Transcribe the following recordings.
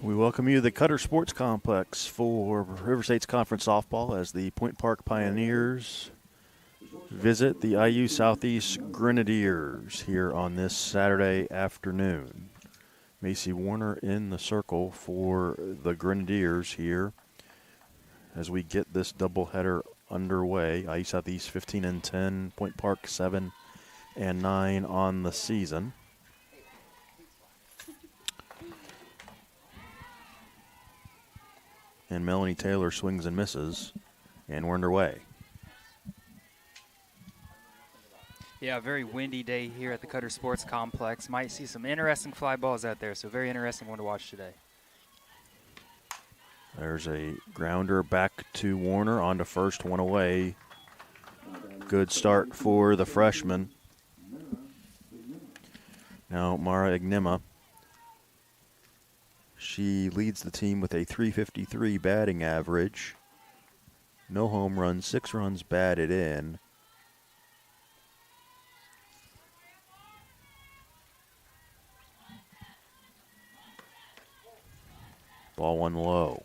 We welcome you to the Cutter Sports Complex for River State's Conference Softball as the Point Park Pioneers visit the IU Southeast Grenadiers here on this Saturday afternoon. Macy Warner in the circle for the Grenadiers here as we get this doubleheader underway. IU Southeast 15-10, Point Park 7-9 on the season. And Melanie Taylor swings and misses, and we're underway. Yeah, a very windy day here at the Cutter Sports Complex. Might see some interesting fly balls out there, so very interesting one to watch today. There's a grounder back to Warner, on to first, one away. Good start for the freshman. Now Mara Ignema. She leads the team with a .353 batting average. No home runs, 6 runs batted in. Ball one low.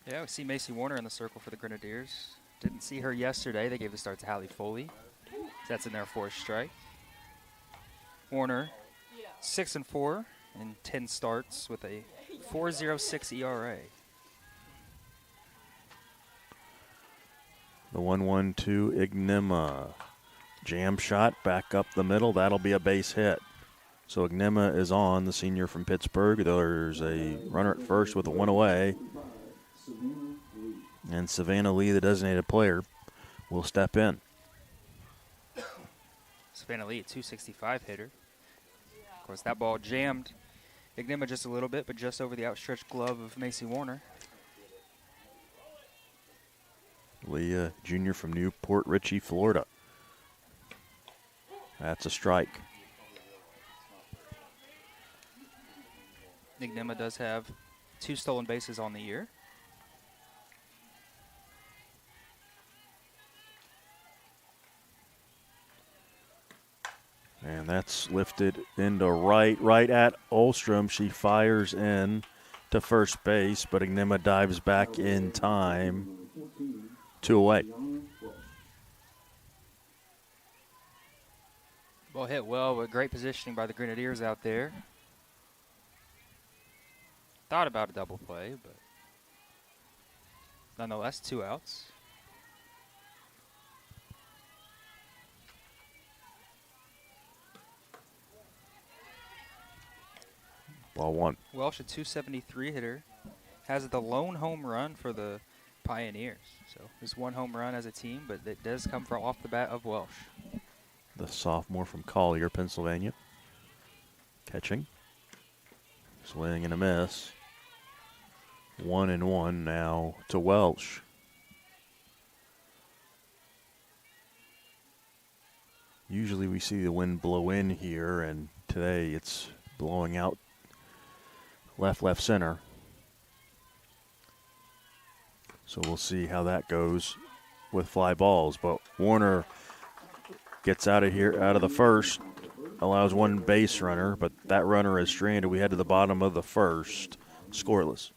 Yeah, we see Macy Warner in the circle for the Grenadiers. Didn't see her yesterday. They gave the start to Hallie Foley. That's in their fourth strike. Warner, 6-4 in 10 starts with a 4.06 ERA. The 1-1 to Ignema. Jam shot back up the middle. That'll be a base hit. So Ignema is on, the senior from Pittsburgh. There's a runner at first with a one away. And Savannah Lee, the designated player, will step in. Savannah Lee, a 265 hitter. Of course, that ball jammed Ignema just a little bit, but just over the outstretched glove of Macy Warner. Leah, junior from Newport Richey, Florida. That's a strike. Ignema does have 2 stolen bases on the year. And that's lifted into right at Olstrom. She fires in to first base, but Ignema dives back in time. 2 away. Ball hit well, but great positioning by the Grenadiers out there. Thought about a double play, but nonetheless, 2 outs. Ball one. Welsh, a 273 hitter, has the lone home run for the Pioneers. So just 1 home run as a team, but it does come from off the bat of Welsh. The sophomore from Collier, Pennsylvania. Catching. Swing and a miss. 1-1 now to Welsh. Usually we see the wind blow in here, and today it's blowing out left center. So we'll see how that goes with fly balls. But Warner gets out of here, out of the first, allows 1 base runner, but that runner is stranded. We head to the bottom of the first, scoreless.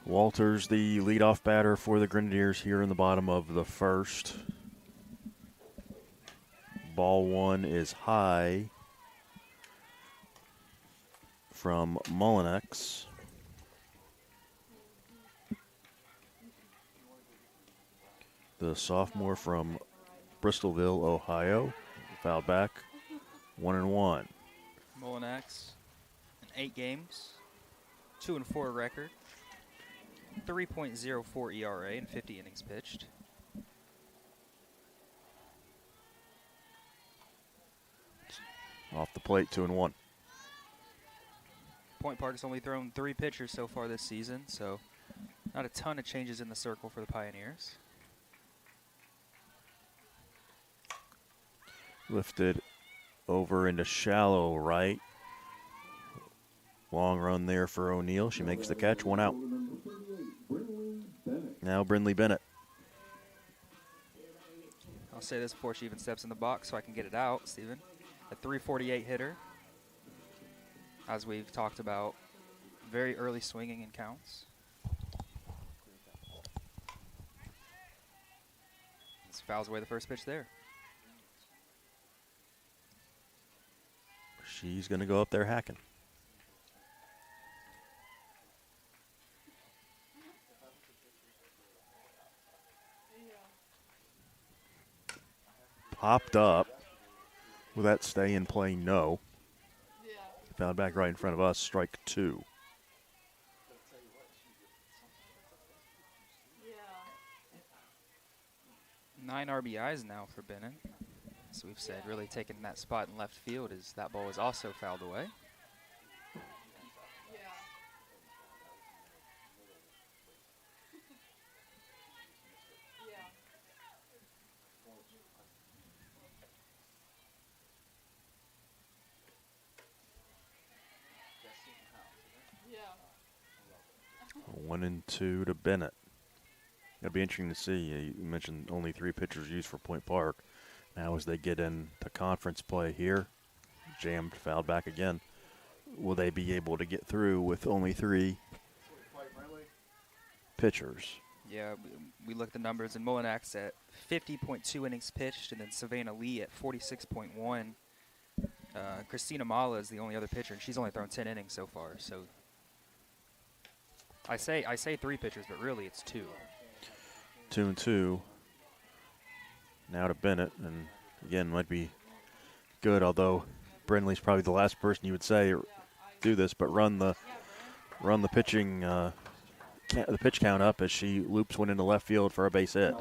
Walters, the leadoff batter for the Grenadiers here in the bottom of the first. Ball one is high from Mullinex. The sophomore from Bristolville, Ohio. Fouled back. 1-1. Mullinex in 8 games, 2-4 record, 3.04 ERA in 50 innings pitched. Off the plate, 2-1. Point Park has only thrown 3 pitchers so far this season, so not a ton of changes in the circle for the Pioneers. Lifted over into shallow right. Long run there for O'Neill. She makes the catch. 1 out. Now Brindley Bennett. I'll say this before she even steps in the box so I can get it out, Steven. A 348 hitter. As we've talked about, very early swinging in counts. This fouls away the first pitch there. She's going to go up there hacking. Popped up. Will that stay in play? No. Fouled back right in front of us. Strike 2. Nine RBIs now for Bennett. As we've said, really taking that spot in left field as that ball is also fouled away. One and 2 to Bennett. It'll be interesting to see. You mentioned only 3 pitchers used for Point Park. Now as they get into conference play here, jammed, fouled back again. Will they be able to get through with only 3 pitchers? Yeah, we looked at the numbers, and Mullinex at 50.2 innings pitched, and then Savannah Lee at 46.1. Christina Mala is the only other pitcher, and she's only thrown 10 innings so far. So I say 3 pitchers, but really it's 2. 2 and 2. Now to Bennett, and again might be good. Although Brindley's probably the last person you would say do this, but run the pitching the pitch count up as she loops one into left field for a base hit.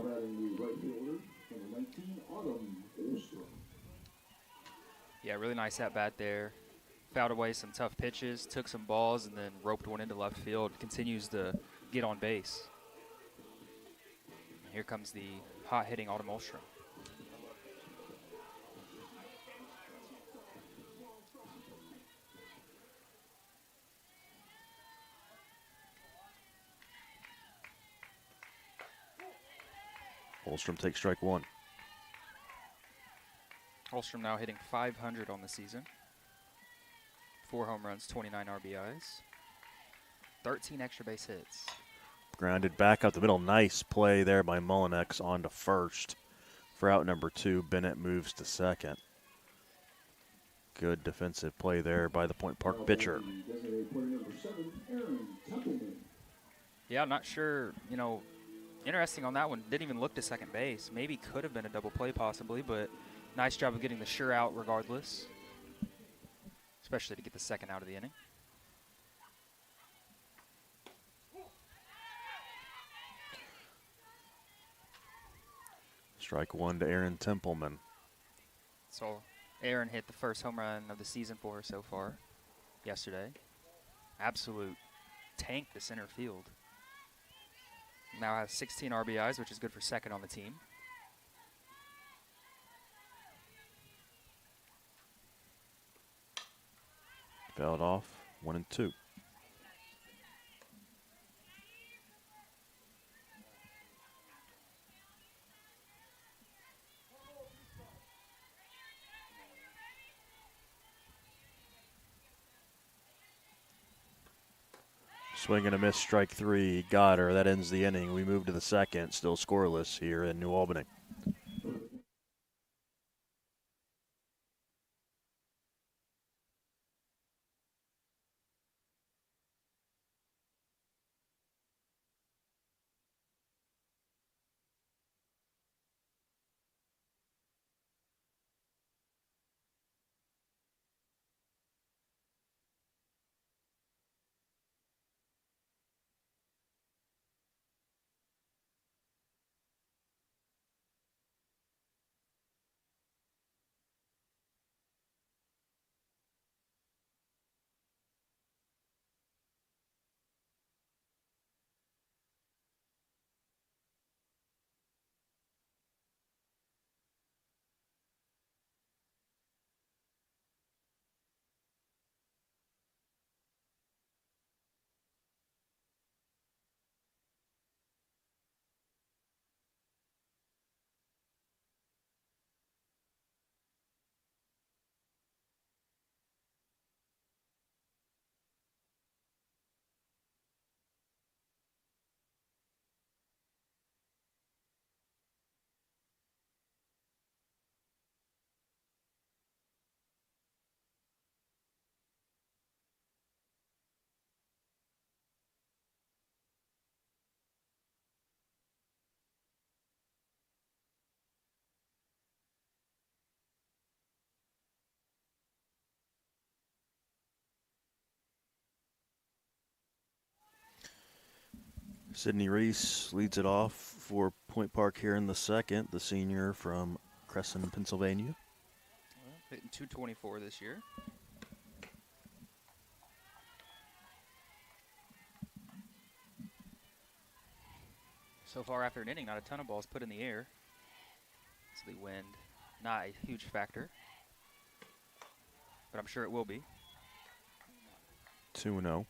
Yeah, really nice at bat there. Fouled away some tough pitches, took some balls, and then roped one into left field. Continues to get on base. Here comes the hot-hitting Autumn Olstrom. Olstrom takes strike 1. Olstrom now hitting .500 on the season. 4 home runs, 29 RBIs, 13 extra base hits. Grounded back up the middle. Nice play there by Mullinex on to first. For out number 2, Bennett moves to second. Good defensive play there by the Point Park pitcher. Yeah, I'm not sure, interesting on that one. Didn't even look to second base. Maybe could have been a double play possibly, but nice job of getting the sure out regardless, especially to get the second out of the inning. Strike 1 to Aaron Templeman. So Aaron hit the first home run of the season for her so far yesterday. Absolute tank to center field. Now has 16 RBIs, which is good for second on the team. Fouled off, 1 and 2. Swing and a miss, strike three. Got her. That ends the inning. We move to the second, still scoreless here in New Albany. Sydney Reese leads it off for Point Park here in the second, the senior from Crescent, Pennsylvania. Well, hitting .224 this year. So far after an inning, not a ton of balls put in the air. So the wind, not a huge factor, but I'm sure it will be. 2-0.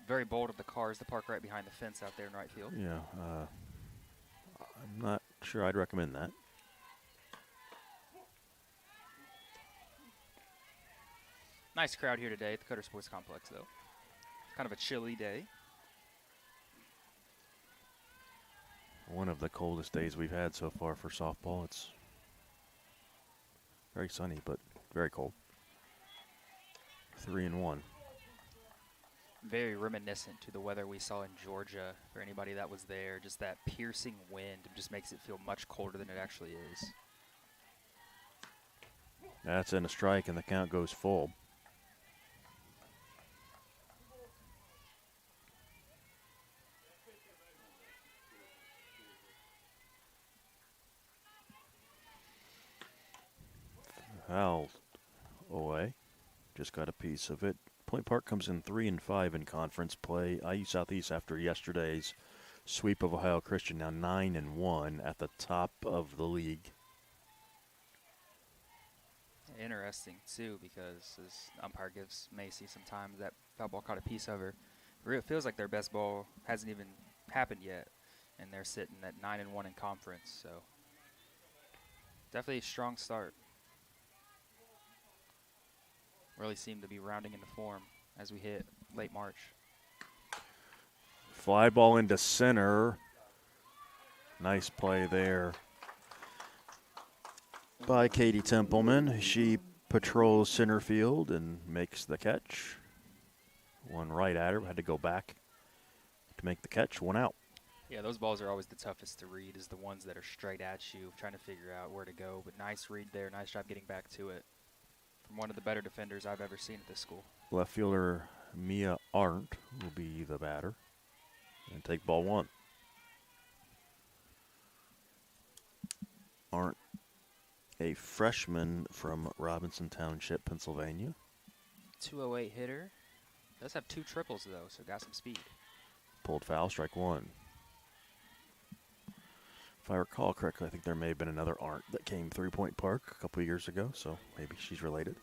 Very bold of the cars to park right behind the fence out there in right field. Yeah, I'm not sure I'd recommend that. Nice crowd here today at the Cutter Sports Complex, though. Kind of a chilly day. One of the coldest days we've had so far for softball. It's very sunny, but very cold. 3-1. Very reminiscent to the weather we saw in Georgia for anybody that was there. Just that piercing wind just makes it feel much colder than it actually is. That's in a strike, and the count goes full. Foul away. Just got a piece of it. Point Park comes in 3-5 in conference play. IU Southeast, after yesterday's sweep of Ohio Christian, now 9-1 at the top of the league. Interesting, too, because as umpire gives Macy some time, that foul ball caught a piece of her. It feels like their best ball hasn't even happened yet, and they're sitting at 9-1 in conference. So definitely a strong start. Really seem to be rounding into form as we hit late March. Fly ball into center. Nice play there by Katie Templeman. She patrols center field and makes the catch. One right at her. Had to go back to make the catch. One out. Yeah, those balls are always the toughest to read, is the ones that are straight at you, trying to figure out where to go. But nice read there. Nice job getting back to it from one of the better defenders I've ever seen at this school. Left fielder Mia Arndt will be the batter and take ball one. Arndt, a freshman from Robinson Township, Pennsylvania. 208 hitter. Does have 2 triples, though, so got some speed. Pulled foul, strike one. If I recall correctly, I think there may have been another Arndt that came through Point Park a couple years ago, so maybe she's related.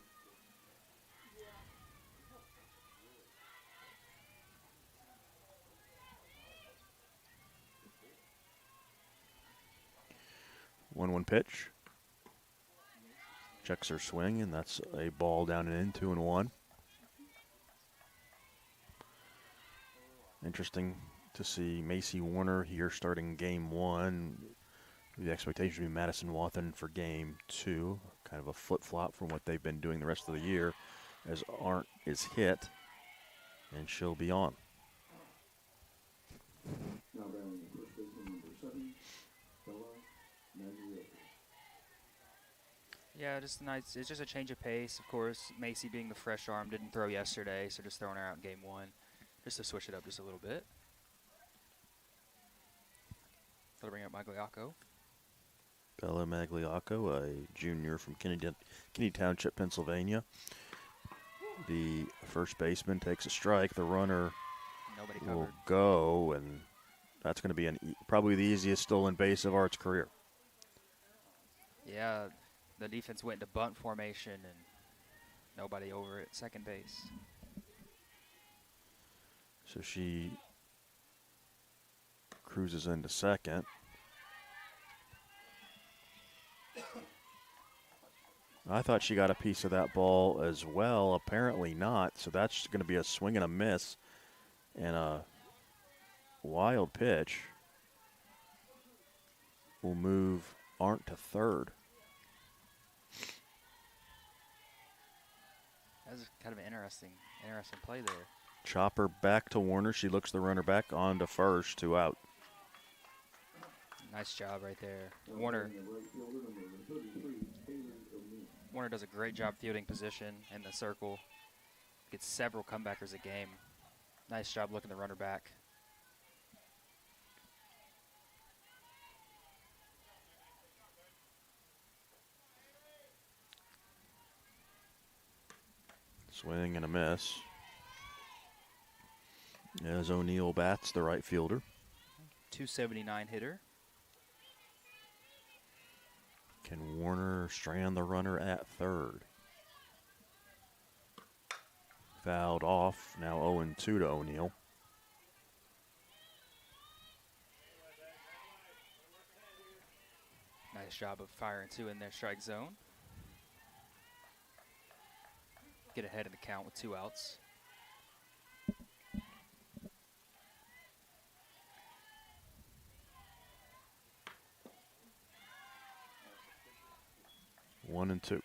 One pitch. Checks her swing, and that's a ball down and in, 2-1. Interesting to see Macy Warner here starting game one. The expectation would be Madison Wathen for game two. Kind of a flip-flop from what they've been doing the rest of the year, as Arndt is hit, and she'll be on. Now battling the first baseman, number 7, Bella Magliotti. Yeah, just nice. It's just a change of pace. Of course, Macy being the fresh arm didn't throw yesterday, so just throwing her out in game one, just to switch it up just a little bit. That'll bring up Magliocco. Bella Magliocco, a junior from Kennedy Township, Pennsylvania. The first baseman takes a strike. The runner Nobody will covered. go, and that's going to be probably the easiest stolen base of Art's career. Yeah, the defense went into bunt formation and nobody over at second base. So she cruises into second. I thought she got a piece of that ball as well. Apparently not. So that's going to be a swing and a miss and a wild pitch. Will move Arndt to third. That was kind of an interesting play there. Chopper back to Warner. She looks the runner back on to first, 2 out. Nice job right there. Now Warner battling the right fielder, number 33, Taylor O'Neill. Warner does a great job fielding position in the circle. Gets several comebackers a game. Nice job looking the runner back. Swing and a miss. As O'Neill bats, the right fielder. 279 hitter. Can Warner strand the runner at third? Fouled off. Now 0-2 to O'Neill. Nice job of firing two in their strike zone. Get ahead in the count with 2 outs. One and two.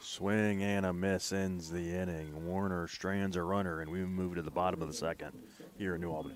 Swing and a miss ends the inning. Warner strands a runner, and we move to the bottom of the second here in New Albany.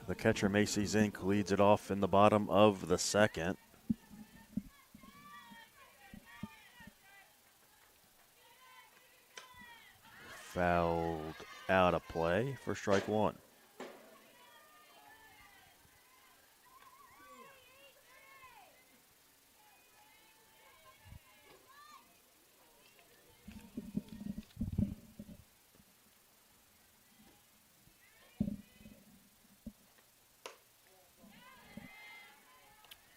The catcher, Macy Zink, leads it off in the bottom of the second. Fouled out of play for strike one.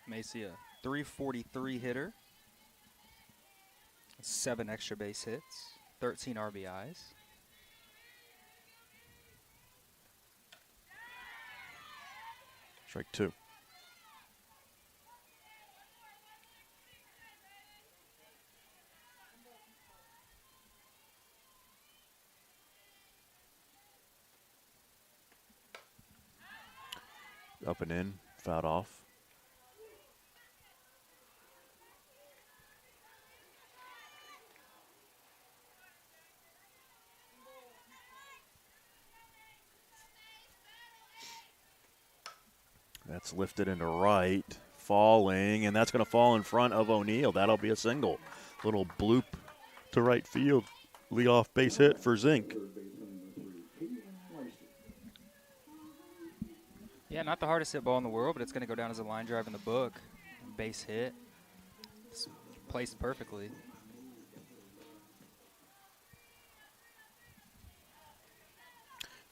Macy, a 343 hitter. 7 extra base hits. 13 RBIs. Strike two. Up and in, fouled off. That's lifted into right, falling, and that's going to fall in front of O'Neill. That'll be a single. Little bloop to right field. Leadoff base hit for Zink. Yeah, not the hardest hit ball in the world, but it's going to go down as a line drive in the book. Base hit. It's placed perfectly.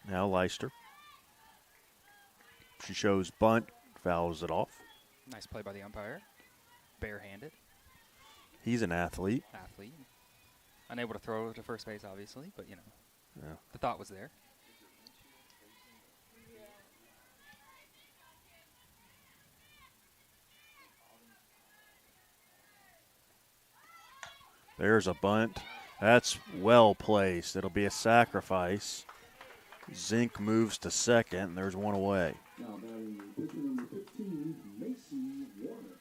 Now Leister. She shows bunt, fouls it off. Nice play by the umpire. Barehanded. He's an athlete. Unable to throw to first base, obviously, but, you know, Yeah. the thought was there. There's a bunt. That's well placed. It'll be a sacrifice. Zink moves to second. There's one away. Now batting pitcher number 15, Macy Warner.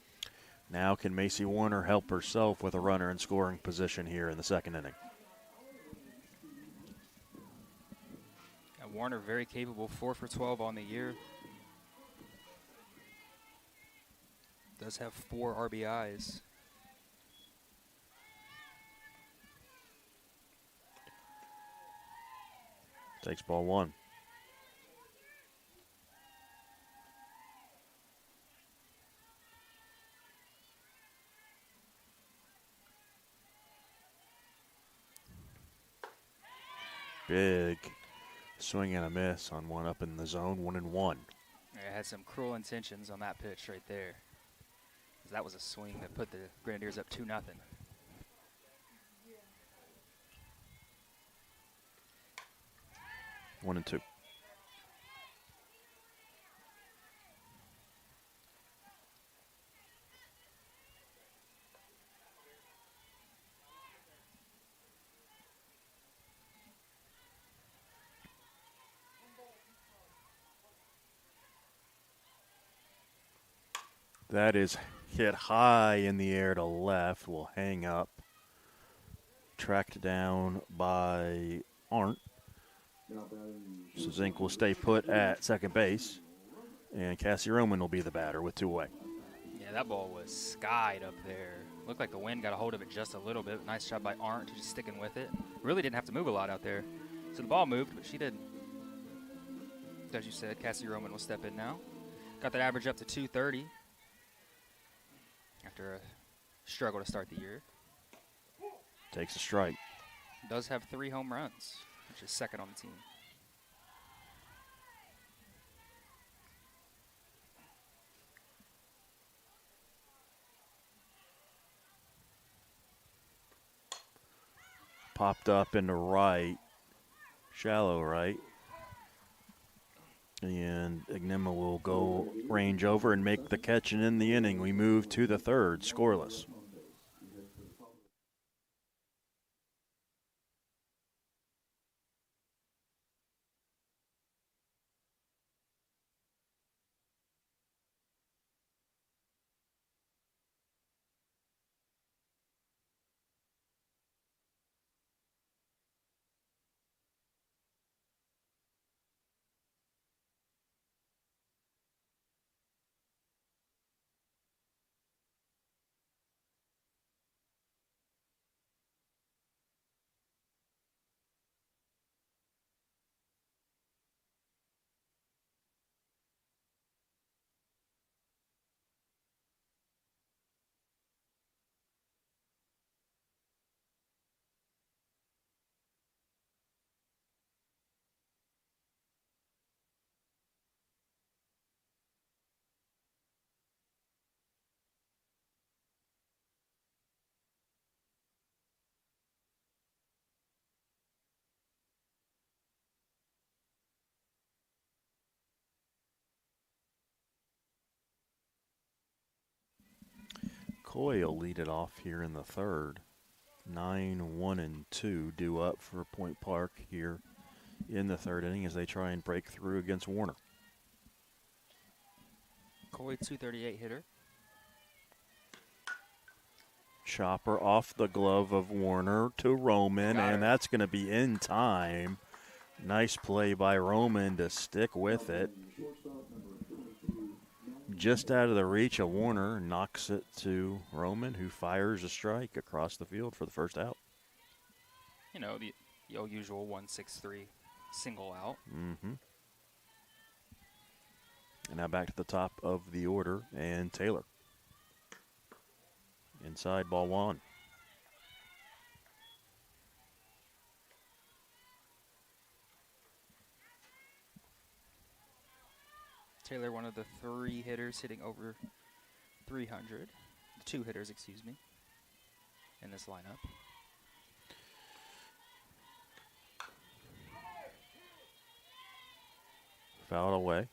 Now can Macy Warner help herself with a runner in scoring position here in the second inning? Warner very capable, 4 for 12 on the year. Does have 4 RBIs. Takes ball one. Big swing and a miss on one up in the zone, 1-1. I had some cruel intentions on that pitch right there. That was a swing that put the Grenadiers up 2-0. One and two. That is hit high in the air to left. Will hang up. Tracked down by Arndt. So Zink will stay put at second base. And Cassie Roman will be the batter with 2 away. Yeah, that ball was skied up there. Looked like the wind got a hold of it just a little bit. Nice job by Arndt, just sticking with it. Really didn't have to move a lot out there. So the ball moved, but she didn't. As you said, Cassie Roman will step in now. Got that average up to 230 after a struggle to start the year. Takes a strike. Does have 3 home runs, which is second on the team. Popped up into right, shallow right. And Ignema will go range over and make the catch and end the inning. We move to the third, scoreless. Coy will lead it off here in the third. 9-1-2 due up for Point Park here in the third inning as they try and break through against Warner. Coy 238 hitter. Chopper off the glove of Warner to Roman, Got and her. that's going to be in time. Nice play by Roman to stick with it. Just out of the reach of Warner, knocks it to Roman, who fires a strike across the field for the first out. You know, the usual 1-6-3 single out. Mm-hmm. And now back to the top of the order, and Taylor. Inside, ball one. Taylor, one of the 3 hitters hitting over 300. 2 hitters, excuse me, in this lineup. Fouled away.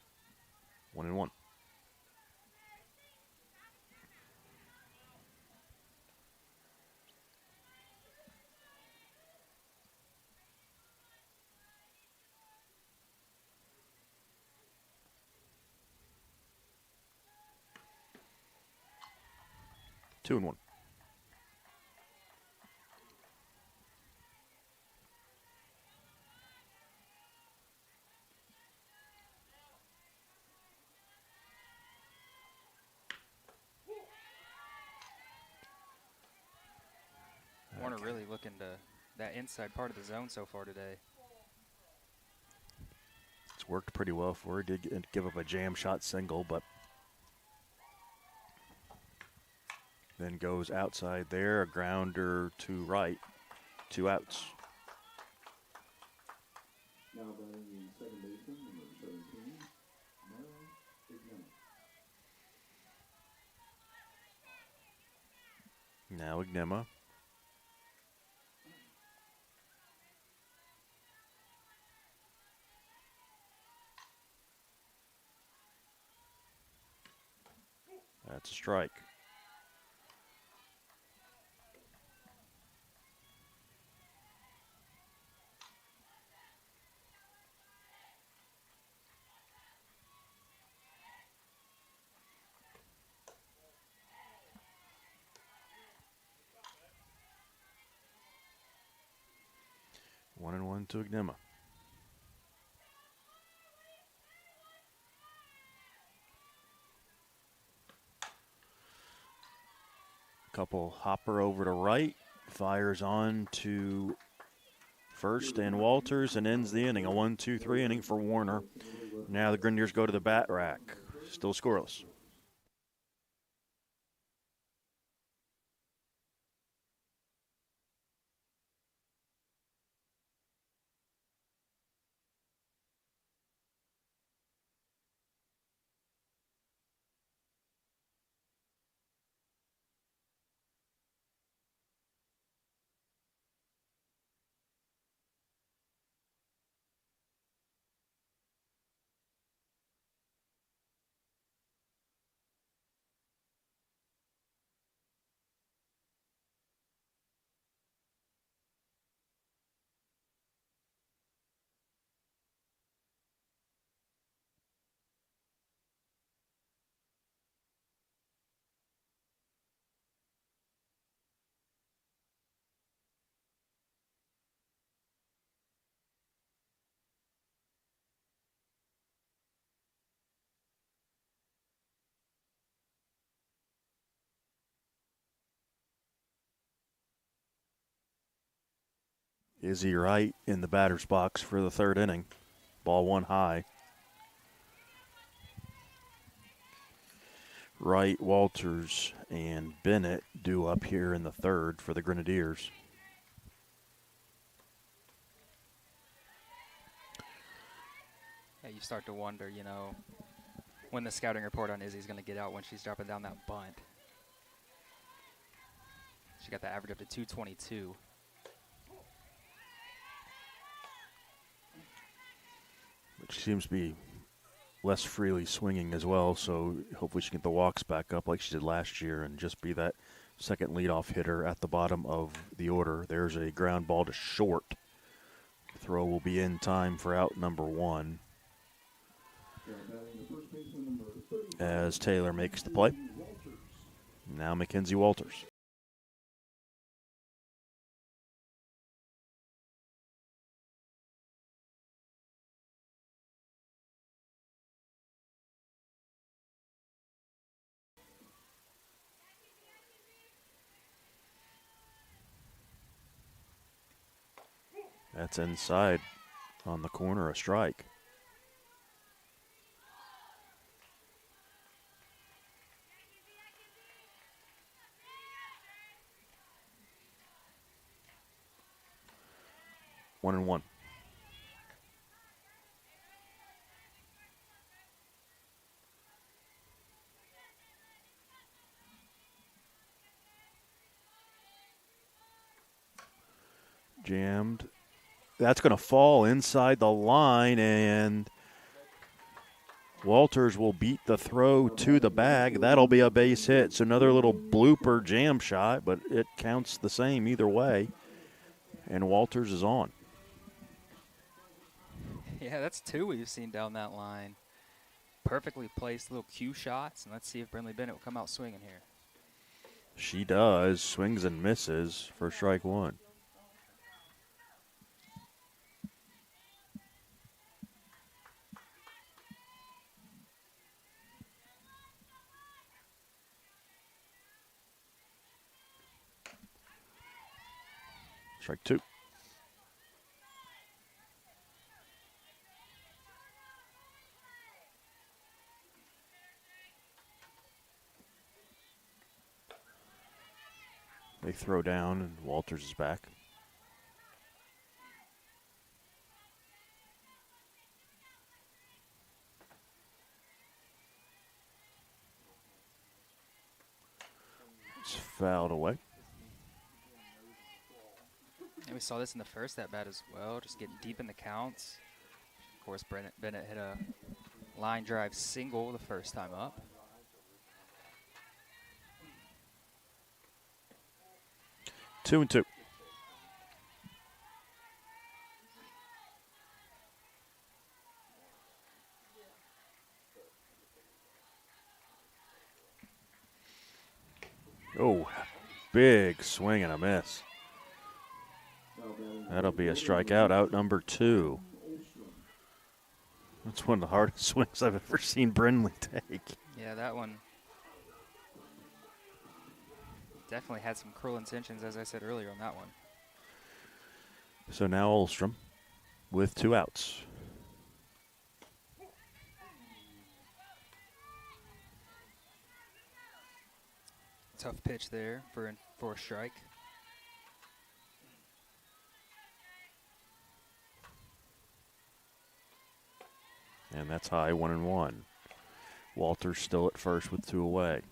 1-1. Two and one. Warner really looking to that inside part of the zone so far today. It's worked pretty well for her. Did give up a jam shot single, but then goes outside there, a grounder to right, 2 outs. Now batting the second baseman, number 17, Myron Ignema. Now Ignema. That's a strike. One and one to Ignema. Couple hopper over to right, fires on to first and Walters, and ends the inning. A 1-2-3 inning for Warner. Now the Grenadiers go to the bat rack. Still scoreless. Izzy Wright in the batter's box for the third inning. Ball one high. Wright, Walters, and Bennett due up here in the third for the Grenadiers. Yeah, you start to wonder, you know, when the scouting report on Izzy's going to get out when she's dropping down that bunt. She got the average up to 222. But she seems to be less freely swinging as well, so hopefully she can get the walks back up like she did last year and just be that second leadoff hitter at the bottom of the order. There's a ground ball to short. Throw will be in time for out number one. Now batting the first baseman, number 35, as Taylor makes the play. Now Mackenzie Walters. That's inside on the corner, a strike. One and one. Jammed. That's going to fall inside the line, and Walters will beat the throw to the bag. That'll be a base hit. So another little blooper jam shot, but it counts the same either way. And Walters is on. Yeah, that's two we've seen down that line. Perfectly placed little cue shots, and let's see if Brinley Bennett will come out swinging here. She does. Swings and misses for strike one. Strike two. They throw down, and Walters is back. It's fouled away. And we saw this in the first at bat as well, just getting deep in the counts. Of course, Bennett hit a line drive single the first time up. 2-2. Oh, big swing and a miss. That'll be a strikeout, out number two. That's one of the hardest swings I've ever seen Brinley take. Yeah, that one definitely had some cruel intentions, as I said earlier on that one. So now Olstrom with two outs. Tough pitch there for a strike. And that's high, 1-1. Walters still at first with two away.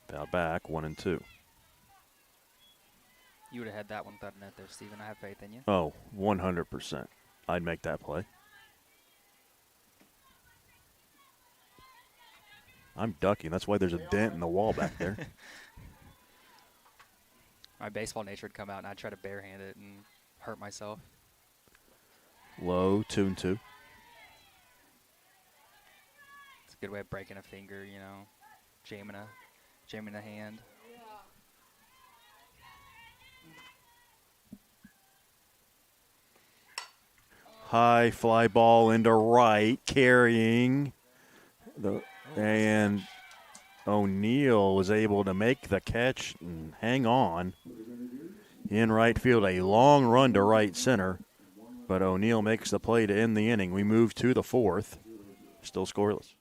Foul back, 1-2. You would have had that one without a net there, Steven. I have faith in you. Oh, 100%. I'd make that play. I'm ducking. That's why there's a dent in the wall back there. My baseball nature would come out, and I'd try to barehand it and hurt myself. Low, 2-2. It's a good way of breaking a finger, you know, jamming a hand. High fly ball into right, carrying. And O'Neill was able to make the catch and hang on. In right field, a long run to right center. But O'Neill makes the play to end the inning. We move to the fourth. Still scoreless.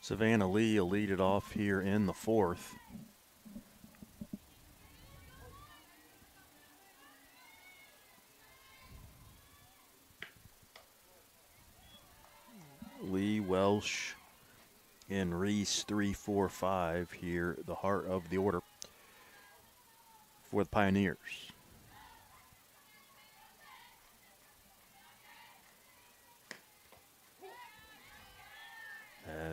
Savannah Lee will lead it off here in the fourth. Lee, Welsh, and Reese 3, 4, 5 here, the heart of the order for the Pioneers.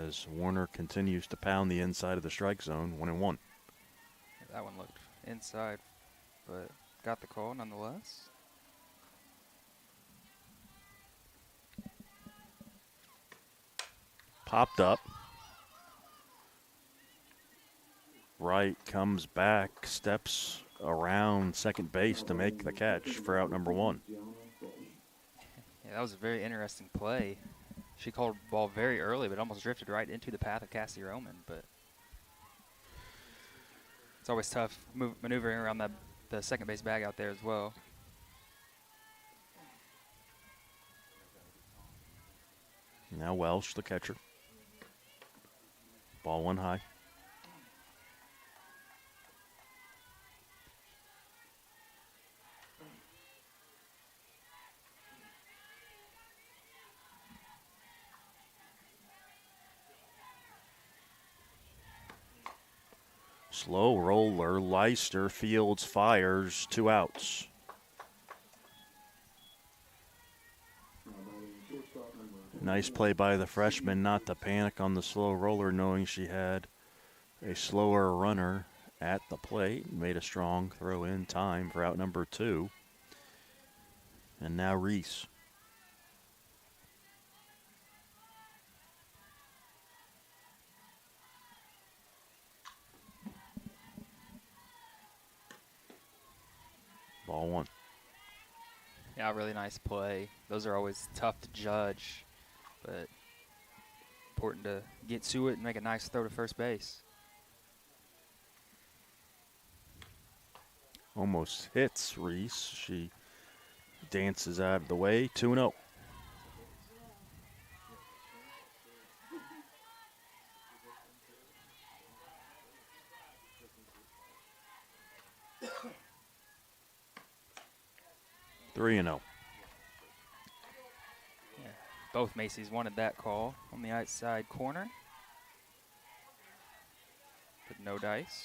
As Warner continues to pound the inside of the strike zone, 1-1. That one looked inside, but got the call nonetheless. Popped up. Wright comes back, steps around second base to make the catch for out number 1. Yeah, that was a very interesting play. She called the ball very early, but almost drifted right into the path of Cassie Roman. But it's always tough maneuvering around the second base bag out there as well. Now Welsh, the catcher. Ball 1 high. Slow roller, Leister fields, fires, 2 outs. Nice play by the freshman not to panic on the slow roller, knowing she had a slower runner at the plate. Made a strong throw in time for out number 2. And now Reese. Ball 1. Yeah, really nice play. Those are always tough to judge, but important to get to it and make a nice throw to first base. Almost hits Reese. She dances out of the way. 2-0. Three and 0. Yeah, both Macy's wanted that call on the outside corner, but no dice.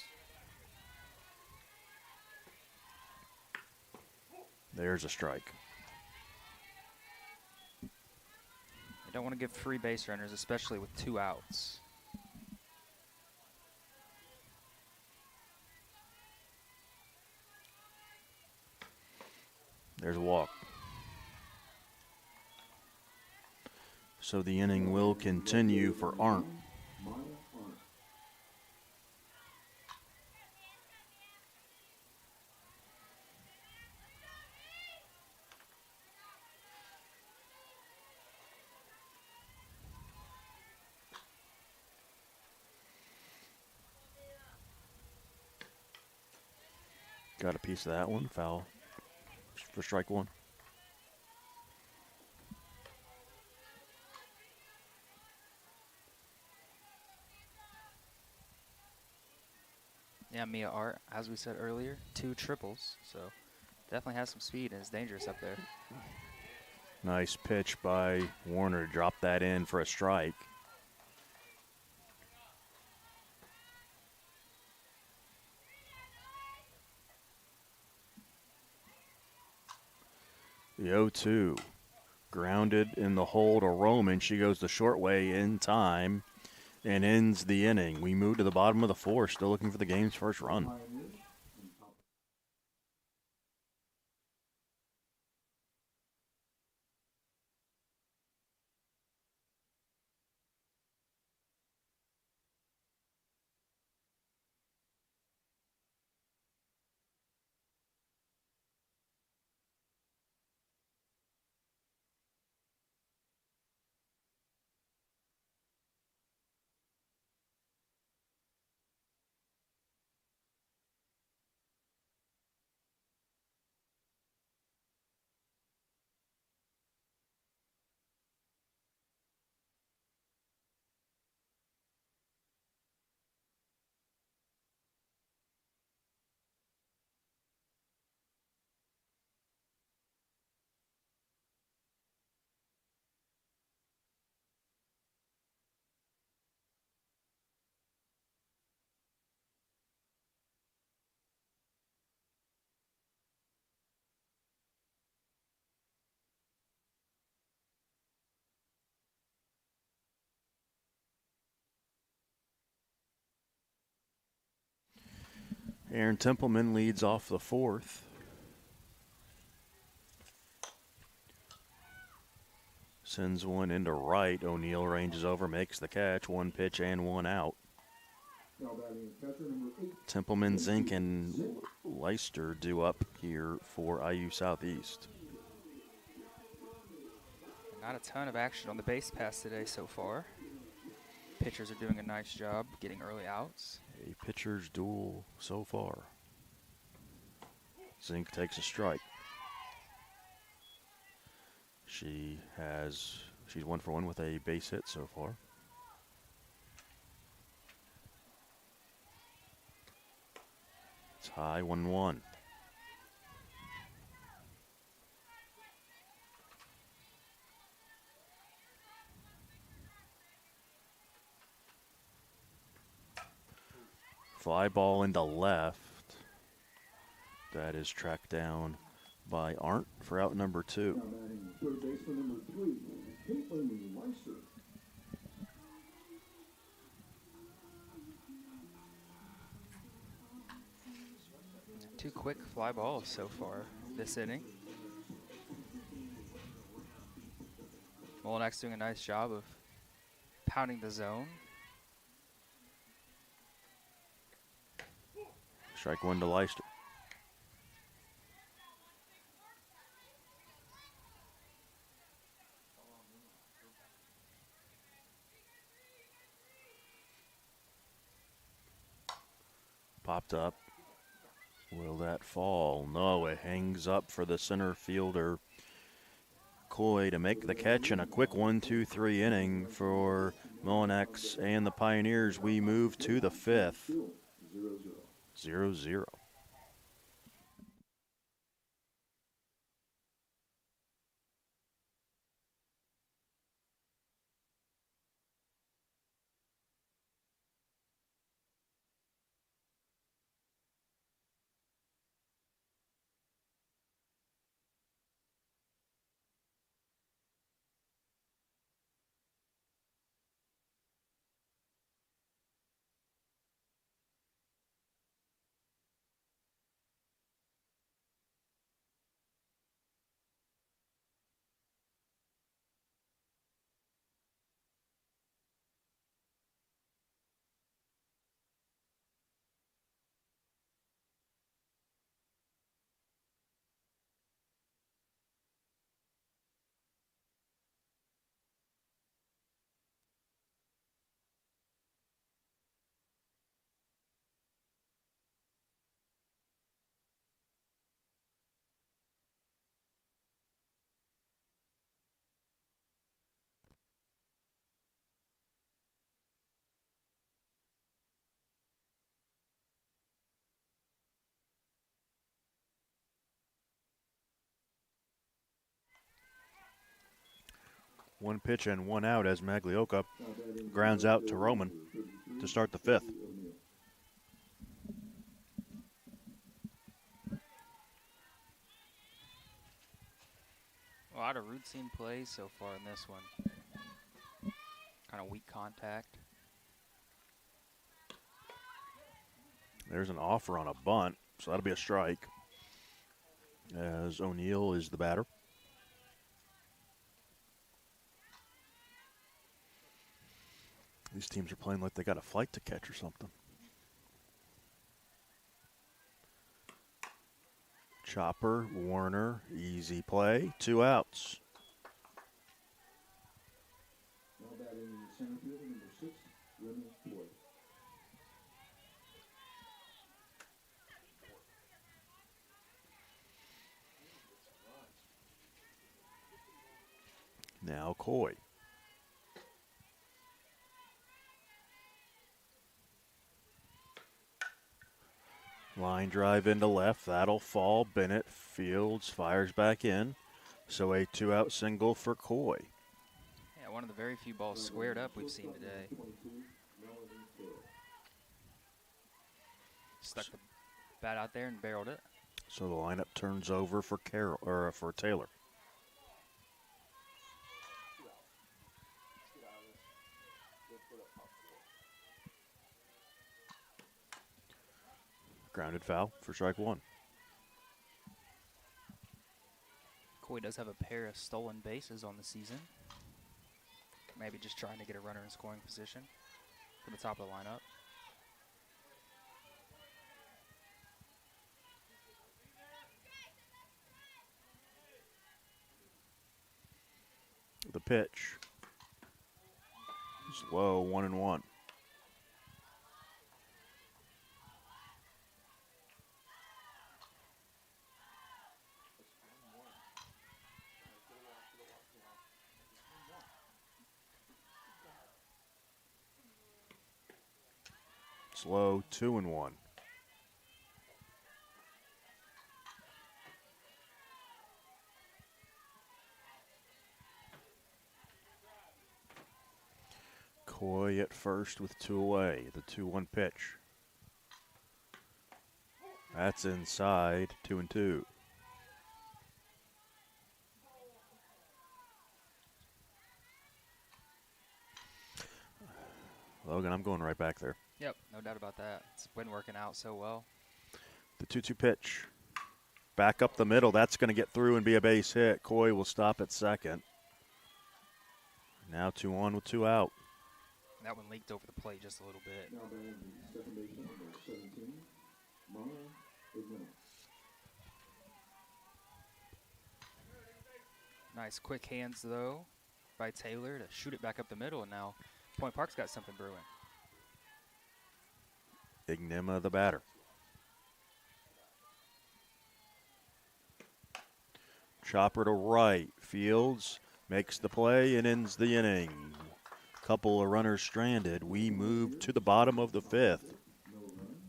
There's a strike. You don't want to give free base runners, especially with 2 outs. There's a walk. So the inning will continue for Arndt. Got a piece of that one. Foul for strike 1. Yeah, Mia Art, as we said earlier, 2 triples, so definitely has some speed and is dangerous up there. Nice pitch by Warner. Drop that in for a strike. The 0-2. Grounded in the hole to Roman. She goes the short way in time and ends the inning. We move to the bottom of the 4th, still looking for the game's first run. Aaron Templeman leads off the fourth. Sends one into right. O'Neill ranges over, makes the catch. One pitch and one out. Now batting catcher number 8. Templeman, Zink, and Leister due up here for IU Southeast. Not a ton of action on the base pass today so far. Pitchers are doing a nice job getting early outs. A pitcher's duel so far. Zink takes a strike. She's 1-for-1 with a base hit so far. It's high 1-1. Fly ball into left. That is tracked down by Arndt for out number 2. Now batting third baseman number 3, Caitlin Leister. Two quick fly balls so far this inning. Molinex doing a nice job of pounding the zone. Strike one to Leister. Popped up. Will that fall? No, it hangs up for the center fielder, Coy, to make the catch in a quick 1-2-3 inning for Molinex and the Pioneers. We move to the fifth. 0-0. One pitch and one out as Maglioka grounds out to Roman to start the fifth. A lot of routine plays so far in this one. Kind of weak contact. There's an offer on a bunt, so that'll be a strike, as O'Neill is the batter. These teams are playing like they got a flight to catch or something. Chopper, Warner, easy play, 2 outs. Now batting center fielder number 6, Remy Floyd. Now Coy. Line drive into left, that'll fall. Bennett fields, fires back in. So a 2-out single for Coy. Yeah, one of the very few balls squared up we've seen today. Stuck the bat out there and barreled it. So the lineup turns over for for Taylor. Grounded foul for strike one. Coy does have a pair of stolen bases on the season. Maybe just trying to get a runner in scoring position for the top of the lineup. The pitch. Slow, 1-1. Slow, 2-1. Coy at first with 2 away. The 2-1 pitch. That's inside, 2-2. Logan, I'm going right back there. Yep, no doubt about that. It's been working out so well. The 2-2 pitch. Back up the middle. That's going to get through and be a base hit. Coy will stop at second. Now 2-on with 2 out. That one leaked over the plate just a little bit. Now batting the second baseman, number 17, Mara Ignatz. Nice quick hands, though, by Taylor to shoot it back up the middle, and now Point Park's got something brewing. Ignima the batter. Chopper to right. Fields makes the play and ends the inning. Couple of runners stranded. We move to the bottom of the 5th.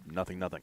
0-0.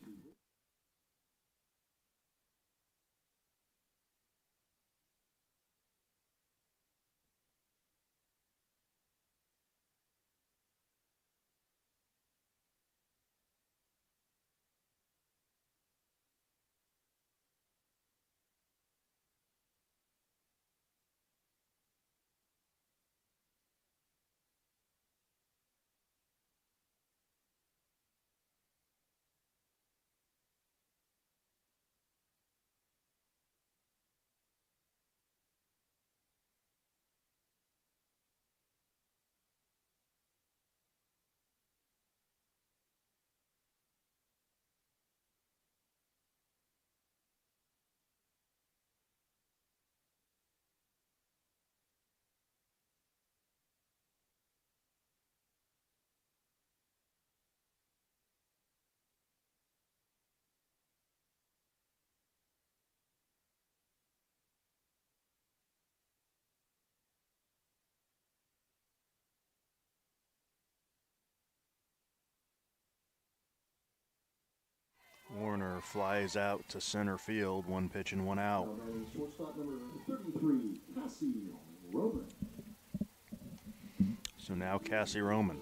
Warner flies out to center field. 1 pitch and 1 out. Now batting shortstop, number 33, Cassie Roman. So now Cassie Roman.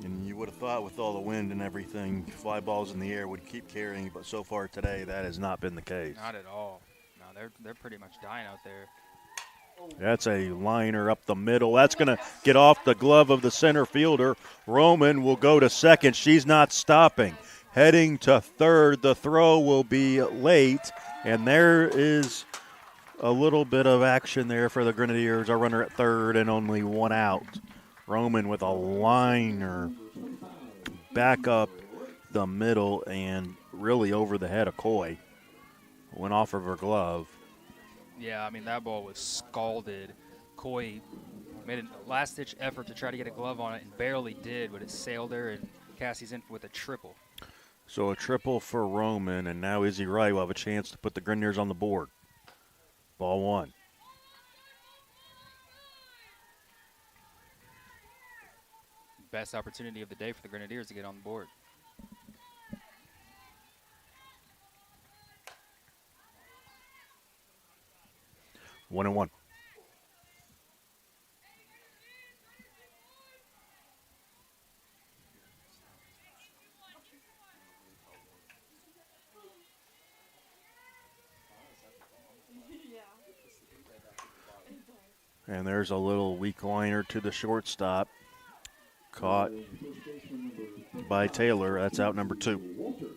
And you would have thought with all the wind and everything, fly balls in the air would keep carrying, but so far today that has not been the case. Not at all. No, they're pretty much dying out there. That's a liner up the middle. That's going to get off the glove of the center fielder. Roman will go to second. She's not stopping. Heading to third. The throw will be late, and there is a little bit of action there for the Grenadiers. A runner at third and only 1 out. Roman with a liner back up the middle and really over the head of Coy. Went off of her glove. Yeah, I mean, that ball was scalded. Coy made a last-ditch effort to try to get a glove on it and barely did, but it sailed her, and Cassie's in with a triple. So a triple for Roman, and now Izzy Wright will have a chance to put the Grenadiers on the board. Ball 1. Best opportunity of the day for the Grenadiers to get on the board. One and 1. And there's a little weak liner to the shortstop. Caught by Taylor. That's out number 2. Walters.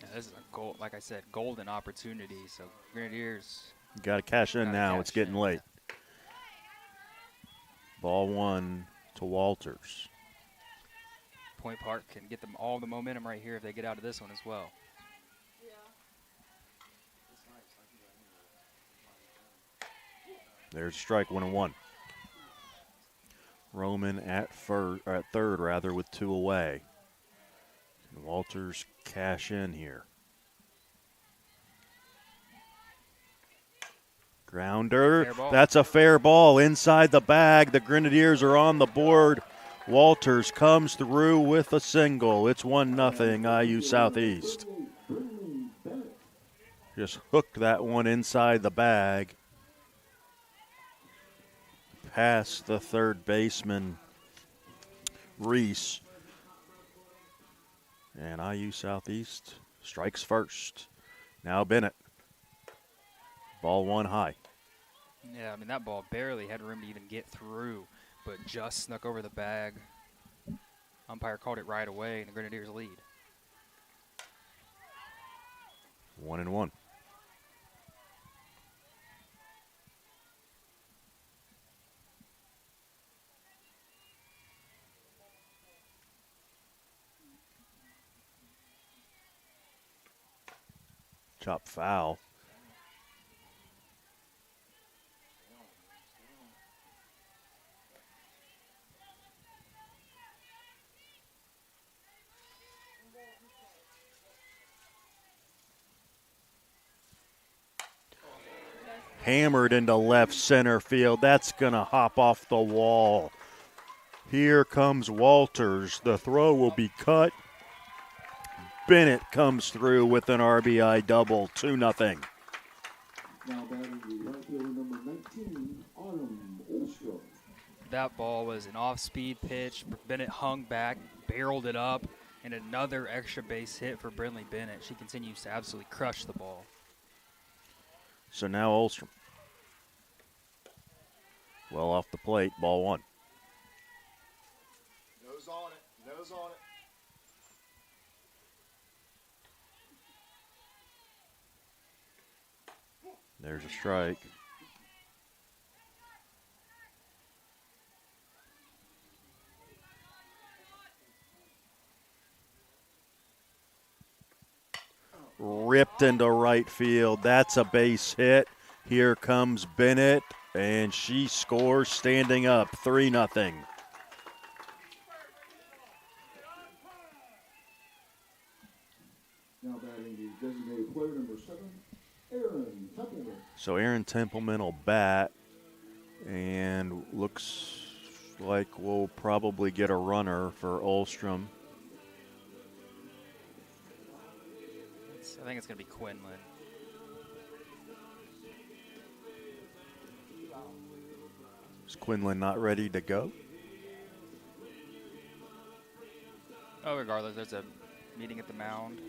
Yeah, this is a goal, like I said, golden opportunity. So Grenadiers. Got to cash in gotta now. cash It's getting in. late. Ball 1 to Walters. Point Park can get them all the momentum right here if they get out of this one as well. There's a strike, 1-1. Roman at third with 2 away. Can Walters cash in here? Grounder. Fair ball. That's a fair ball inside the bag. The Grenadiers are on the board. Walters comes through with a single. It's 1-0 IU Southeast. Just hooked that one inside the bag. Past the third baseman, Reese. And IU Southeast strikes first. Now Bennett. Ball 1 high. Yeah, I mean, that ball barely had room to even get through, but just snuck over the bag. Umpire called it right away, and the Grenadiers lead. 1-1. Chop foul. Hammered into left center field. That's going to hop off the wall. Here comes Walters. The throw will be cut. Bennett comes through with an RBI double, 2-0. Now batting the right fielder number 19, Autumn Olstrom. That ball was an off-speed pitch. Bennett hung back, barreled it up, and another extra base hit for Brinley Bennett. She continues to absolutely crush the ball. So now Olstrom. Well off the plate, ball 1. Nose on it. Nose on it. There's a strike. Ripped into right field. That's a base hit. Here comes Bennett, and she scores standing up, 3-0. Now batting the designated player number 7, Aaron Templeman. So Aaron Templeman will bat, and looks like we'll probably get a runner for Olstrom. I think it's going to be Quinlan. Is Quinlan not ready to go? Oh, regardless, there's a meeting at the mound.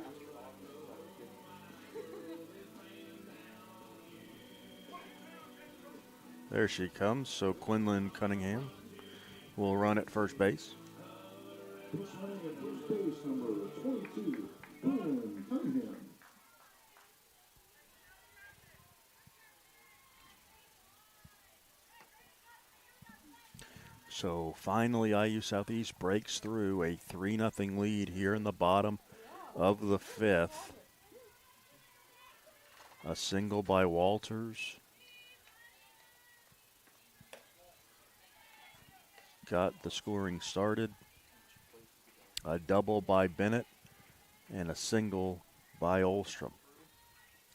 There she comes. So Quinlan Cunningham will run at first base. Who's running at first base, number 22, Quinlan Cunningham. So finally, IU Southeast breaks through a 3-0 lead here in the bottom of the 5th. A single by Walters. Got the scoring started. A double by Bennett and a single by Olstrom.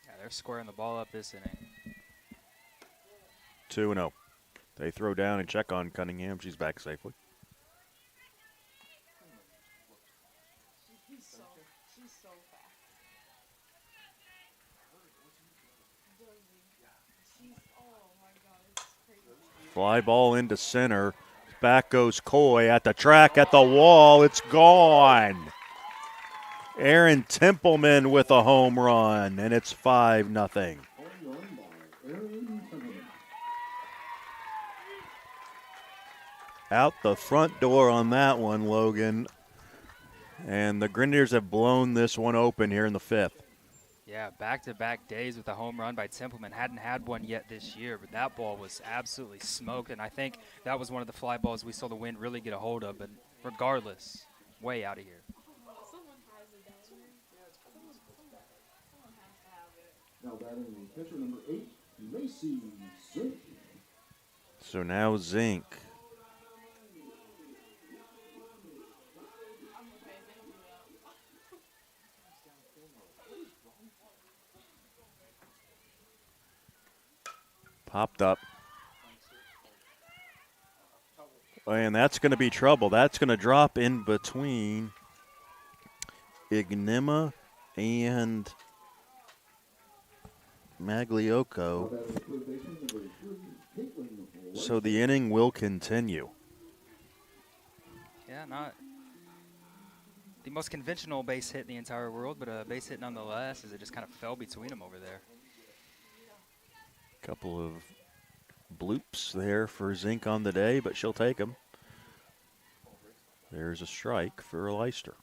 Yeah, they're squaring the ball up this inning. 2-0. They throw down and check on Cunningham. She's back safely. She's so fast. She's, oh my God, it's crazy. Fly ball into center. Back goes Coy at the track, at the wall. It's gone. Aaron Templeman with a home run, and it's 5-0. Home run by Aaron Templeman. Out the front door on that one, Logan. And the Grenadiers have blown this one open here in the 5th. Yeah, back-to-back days with a home run by Templeman. Hadn't had one yet this year, but that ball was absolutely smoked. And I think that was one of the fly balls we saw the wind really get a hold of. But regardless, way out of here. Someone has it down there. Someone has to have it. Now batting pitcher number 8, Macy Zink. So now Zink. I'm okay. Thank you. Popped up. And that's going to be trouble. That's going to drop in between Ignima and Magliocco. Now batting third baseman number 3, Caitlin. So the inning will continue. Yeah, not the most conventional base hit in the entire world, but a base hit nonetheless, as it just kind of fell between them over there. Couple of bloops there for Zink on the day, but she'll take them. There's a strike for Leicester.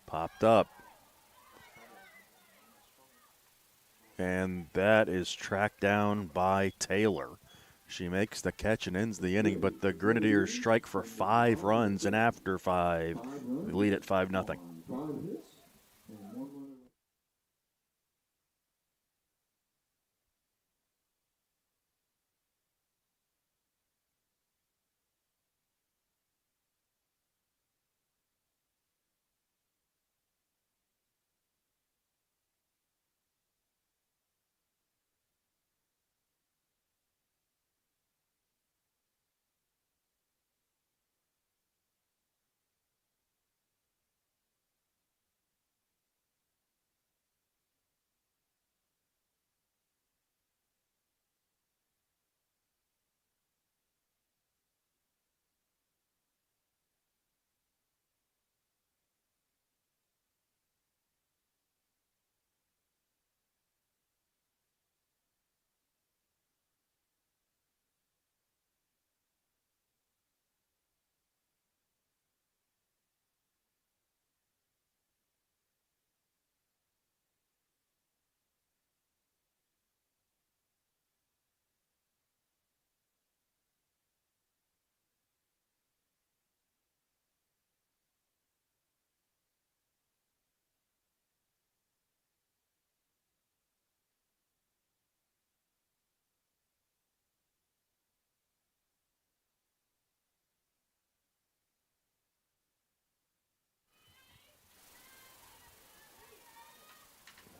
Popped up. And that is tracked down by Taylor. She makes the catch and ends the inning, but the Grenadiers strike for 5 runs, and after 5, they lead at 5-0. 5 hits and 1 run.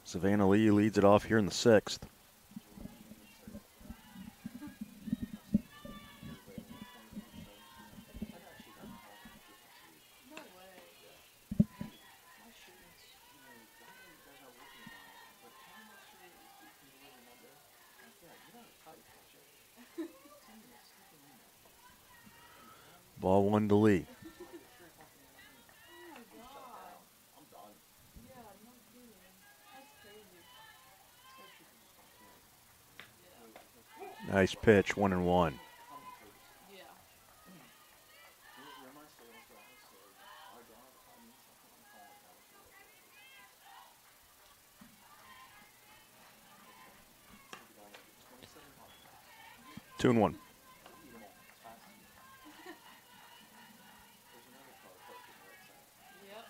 Savannah Lee leads it off here in the 6th. No way. My shootings. Ball 1 to Lee. Oh my god. Yeah, no kidding. That's crazy. Nice pitch, 1-1. Yeah. 2-1. Yep.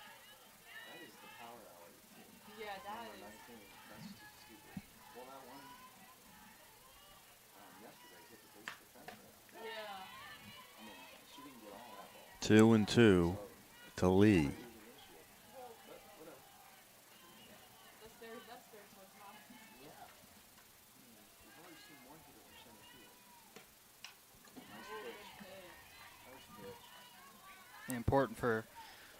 Yeah, that is. Yeah. 2-2 to Lee. That's their top. Important for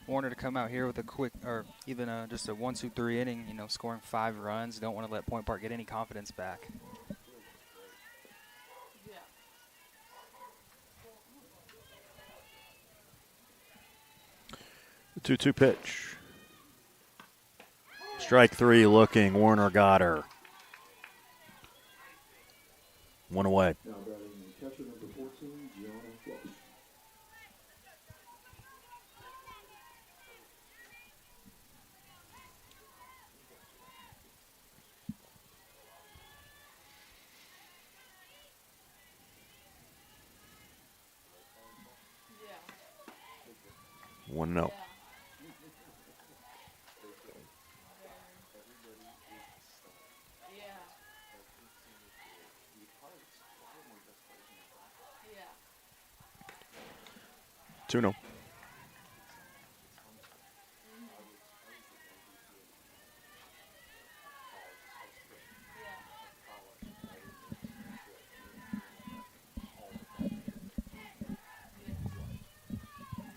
Warner to come out here with a quick, or even just a 1-2-3 inning, scoring 5 runs. Don't want to let Point Park get any confidence back. Yeah. 2-2 pitch. Strike three looking. Warner got her. One away. Now batting catcher number 14, Gianna Flush. Yeah. 1-0. Yeah. Yeah. Yeah. 2-0.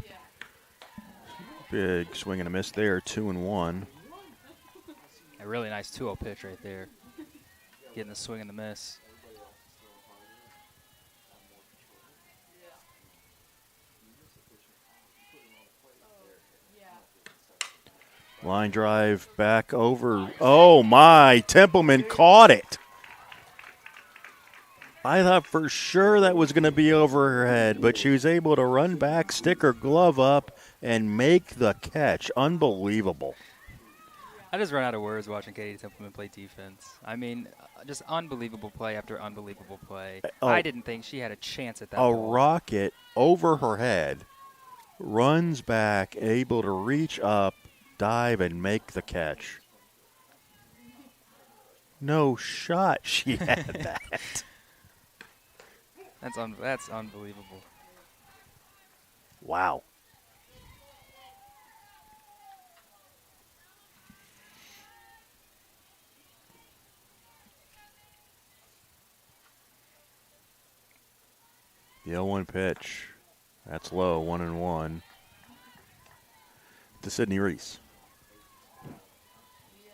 Yeah. Big swing and a miss there. 2-1. A really nice 2-0 pitch right there. Getting the swing and the miss. Yeah. Line drive back over. Oh, my. Templeman caught it. I thought for sure that was going to be over her head, but she was able to run back, stick her glove up, and make the catch. Unbelievable. I just run out of words watching Katie Templeman play defense. I mean, just unbelievable play after unbelievable play. Oh. I didn't think she had a chance at that A ball. rocket over her head, runs back, able to reach up, dive, and make the catch. No shot she had that. That's unbelievable. Wow. The 0-1 pitch. That's low, 1-1. To Sydney Reese. Yeah.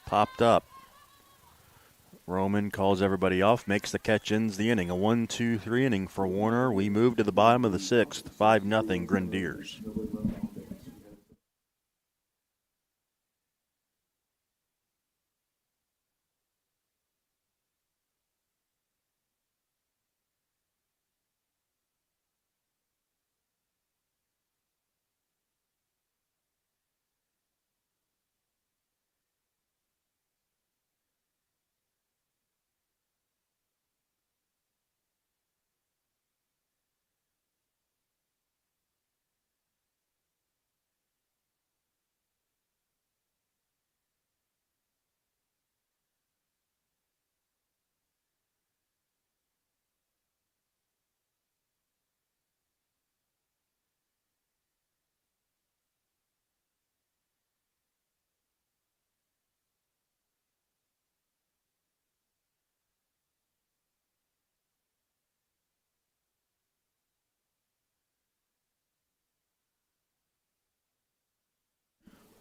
Popped up. Roman calls everybody off, makes the catch, ends the inning. A 1-2-3 inning for Warner. We move to the bottom of the sixth, 5-0 Grenadiers. Nobody left on base. We had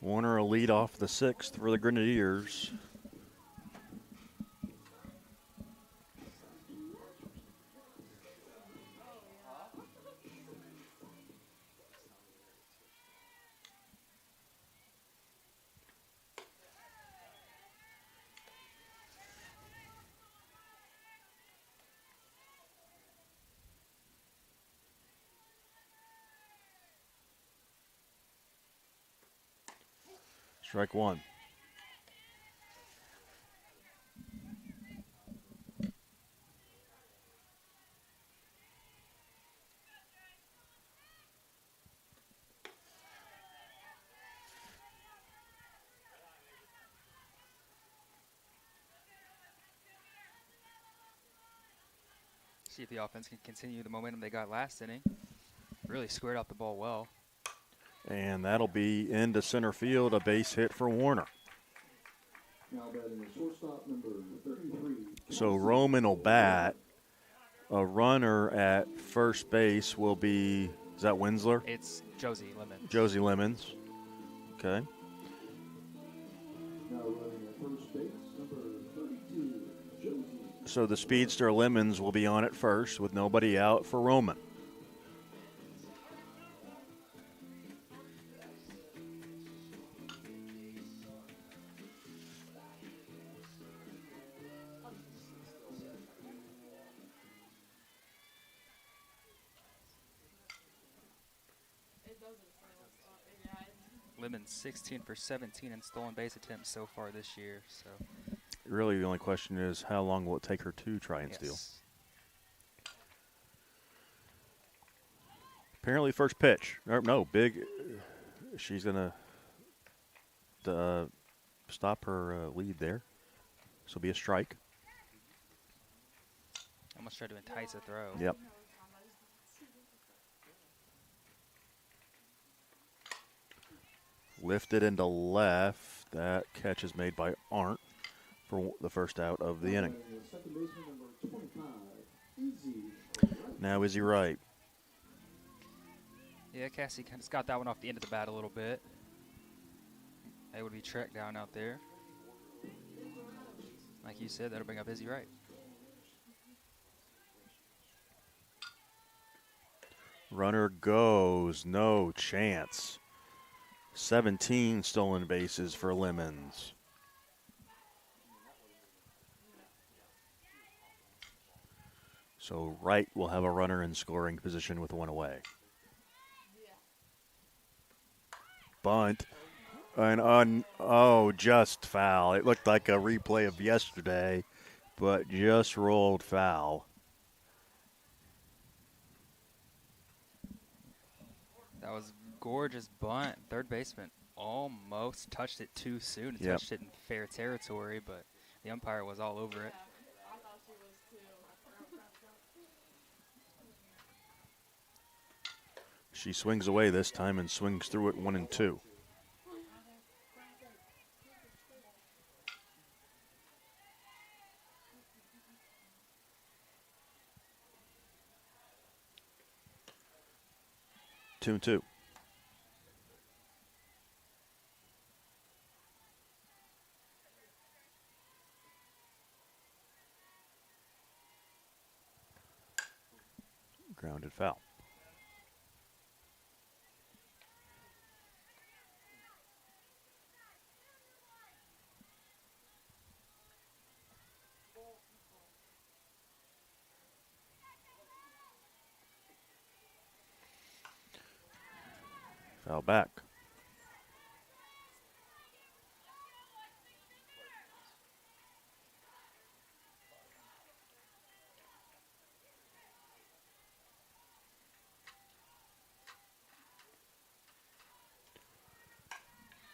Warner will lead off the sixth for the Grenadiers. Strike one. See if the offense can continue the momentum they got last inning. Really squared out the ball well. And that'll be into center field, a base hit for Warner. now batting the shortstop number 33. So Roman will bat. A runner at first base will be, is that Winsler? It's Josie Lemon. Josie Lemons. Okay. Now running at first base, number 32, So the Speedster Lemons will be on it first with nobody out for Roman. It doesn't say what's on it. Yeah, Lemons 16 for 17 in stolen base attempts so far this year. So Really, the only question is how long will it take her to try and steal? yes. Apparently, first pitch. No, big. She's going to stop her lead there. This will be a strike. Almost tried to entice a throw. Yep. Lifted into left. That catch is made by Arndt for the first out of the inning. Second baseman number 25, Izzy. Now Izzy Wright. Yeah, Cassie kind of got that one off the end of the bat a little bit. They would be tracked down out there. Like you said, that'll bring up Izzy Wright. Runner goes. No chance. 17 stolen bases for Lemons. So Wright will have a runner in scoring position with one away. Bunt. Just foul. It looked like a replay of yesterday, but just rolled foul. That was gorgeous bunt. Third baseman almost touched it too soon. Yep. Touched it in fair territory, but the umpire was all over it. I thought she was too. She swings away this time and swings through it 1-2. Two and two. Grounded foul. Foul back.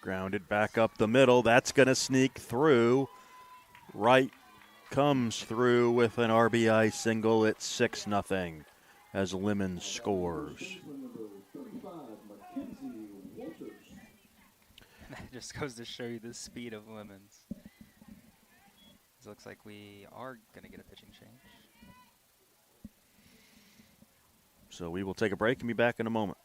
Grounded back up the middle. That's going to sneak through. Wright comes through with an RBI single. It's 6-0 as Lemons scores. Baseman number 35, Mackenzie Walters. That just goes to show you the speed of Lemons. It looks like we are going to get a pitching change. So we will take a break and be back in a moment.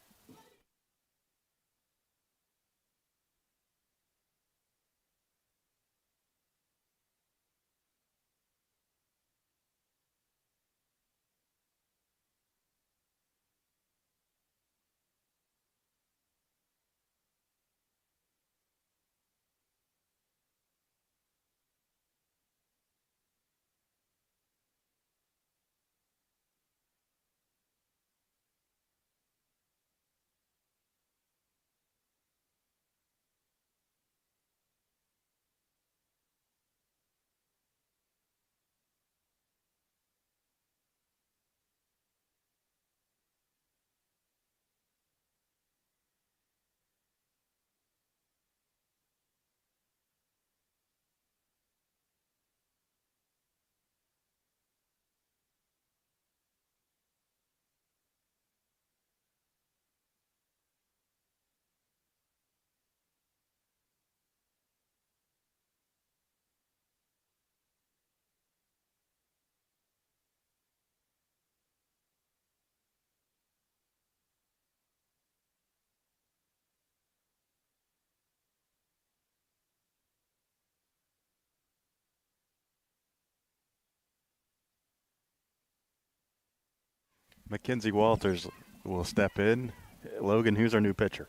Mackenzie Walters will step in. Logan, who's our new pitcher?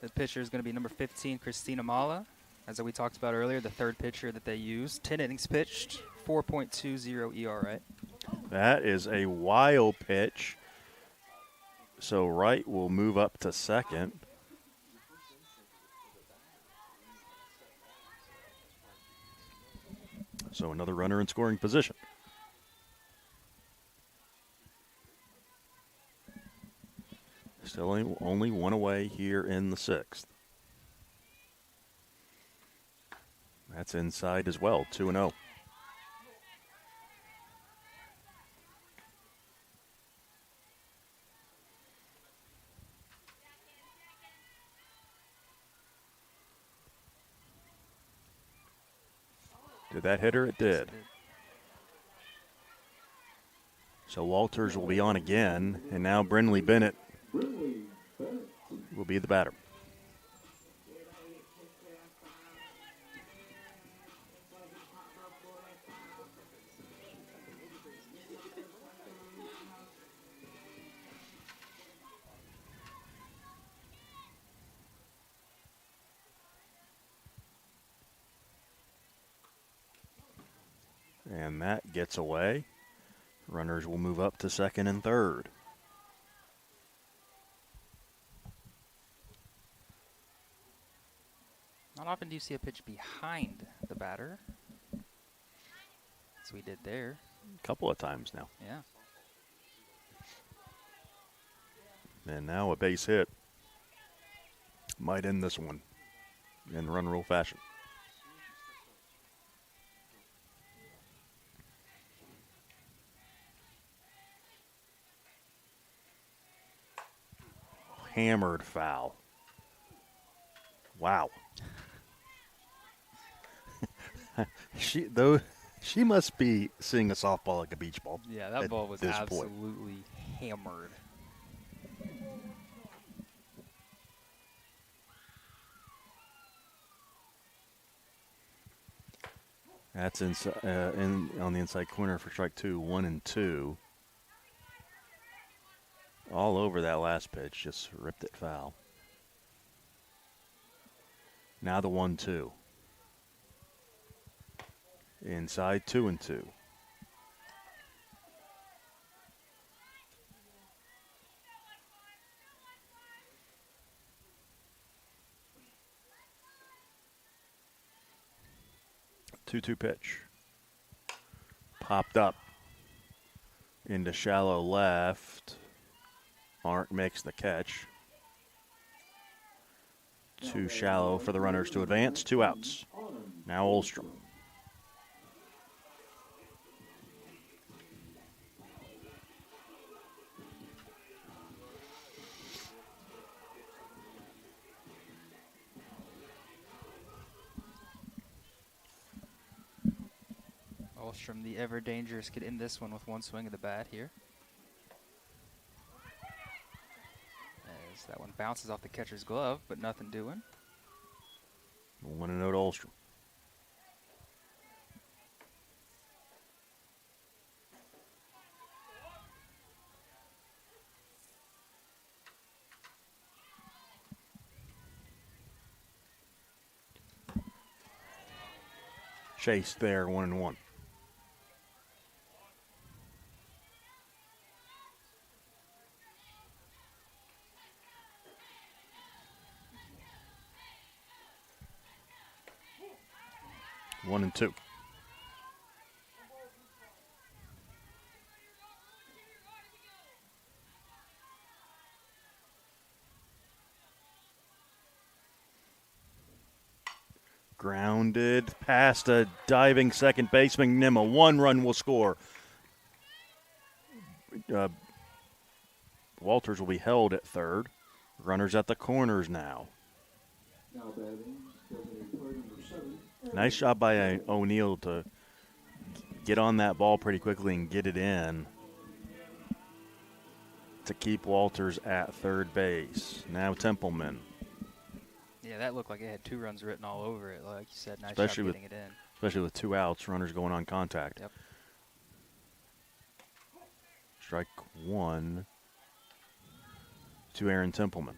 The pitcher is going to be number 15, Christina Mala. As we talked about earlier, the third pitcher that they used. 10 innings pitched, 4.20 ERA. That is a wild pitch. So Wright will move up to second. So another runner in scoring position. Still only one away here in the sixth. That's inside as well, 2-0. Did that hit her? It did. So Walters will be on again, and now Brinley Bennett will be the batter. And that gets away. Runners will move up to second and third. Not often do you see a pitch behind the batter. As we did there. A couple of times now. Yeah. And now a base hit. Might end this one in run rule fashion. Hammered foul. Wow. She must be seeing a softball like a beach ball. Yeah, that ball was this point. absolutely hammered. That's on the inside corner for strike two, 1-2. All over that last pitch, just ripped it foul. Now the 1-2. Inside 2-2. Two-two pitch. Popped up into shallow left. Mark makes the catch. Too shallow for the runners to advance. 2 outs. Now Olstrom. Olstrom, the ever dangerous, could end this one with one swing of the bat here. As that one bounces off the catcher's glove, but nothing doing. 1-0 to Olstrom. Chase there, 1-1. One and two. Grounded past a diving second baseman, Nimmo. 1 run will score. Walters will be held at third. Runners at the corners now. Now batting, designated player number 7. Nice job by O'Neill to get on that ball pretty quickly and get it in to keep Walters at third base. Now Templeman. Yeah, that looked like it had 2 runs written all over it. Like you said, nice Especially job with- getting it in. Especially with 2 outs, runners going on contact. Yep. Strike one to Aaron Templeman.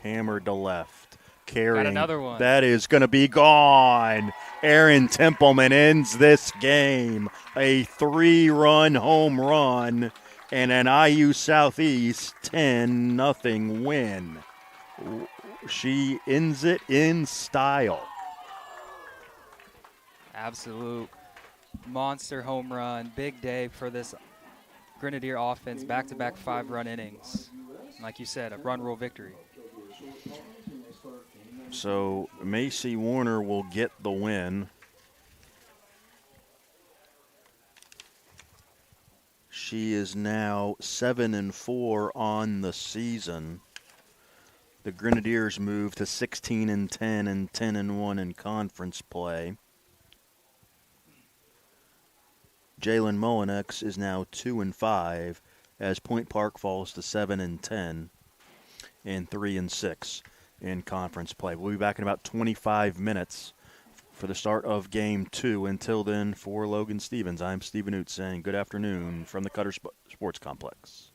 Hammered to left. Carrying. Got another one. That is going to be gone. Aaron Templeman ends this game. A 3-run home run and an IU Southeast 10-0 win. She ends it in style. Absolute monster home run. Big day for this Grenadier offense. Back-to-back 5-run innings. Like you said, a run rule victory. So Macy Warner will get the win. She is now 7-4 on the season. The Grenadiers move to 16-10 and 10-1 in conference play. Jalen Mullinex is now 2-5 as Point Park falls to 7-10 and 3-6 in conference play. We'll be back in about 25 minutes for the start of Game 2. Until then, for Logan Stevens, I'm Stephen Oot saying good afternoon from the Cutter Sports Complex.